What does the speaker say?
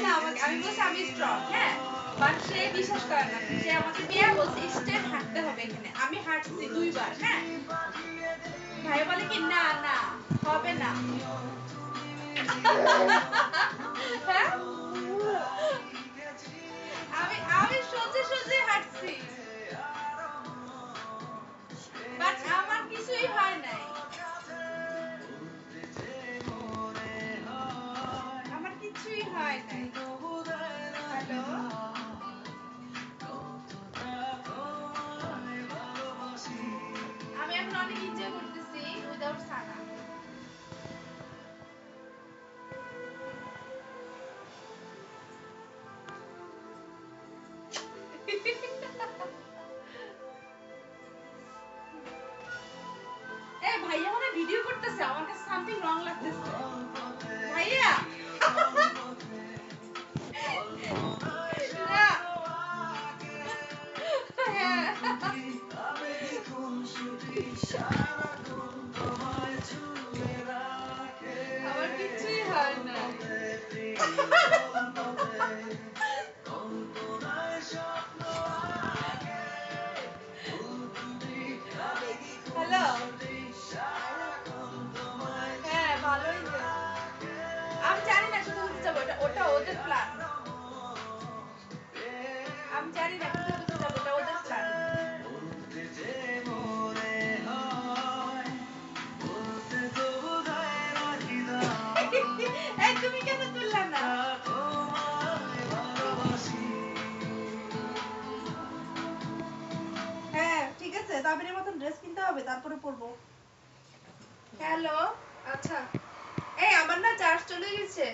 না আমাকে, আমি বলছি আমি স্ট্রং, হ্যাঁ, বাট সে বিশ্বাস করে না। সে আমাকে বিয়ে বলছে স্ট্রেট হাঁটতে হবে এখানে। আমি হাঁটছি 2 বার, হ্যাঁ। ভাই বলে কি না না হবে না। হ্যাঁ? আমি আমি সোজে সোজে হাঁটছি, বাট আমার কিছুই হয় নাই, আমার কিছুই হয় নাই। হ্যালো, আমি এখন অনেক এনজয় করতেছি উইদাউট সানা। এই ভাইয়া মানে ভিডিও করতেছে, আমার কাছে সামথিং রং লাগতেছে। ভাইয়া না, হ্যাঁ। আমার কিছুই হয় না। হ্যালো, হ্যাঁ ভালোই যে। আমি জানি না কোথায় ঘুরতে যাবো, ওটা ওটা ওদের প্ল্যান। আমি জানি না কোথায় ঘুরতে যাবো, ওটা ওদের প্ল্যান। এই তুমি কেন তুললা না? হ্যাঁ ঠিক আছে, তাবিনের মতন ড্রেস কিনতে হবে, তারপরে পরবো। হ্যালো, আচ্ছা। এই আমার না চার্জ চলে গেছে।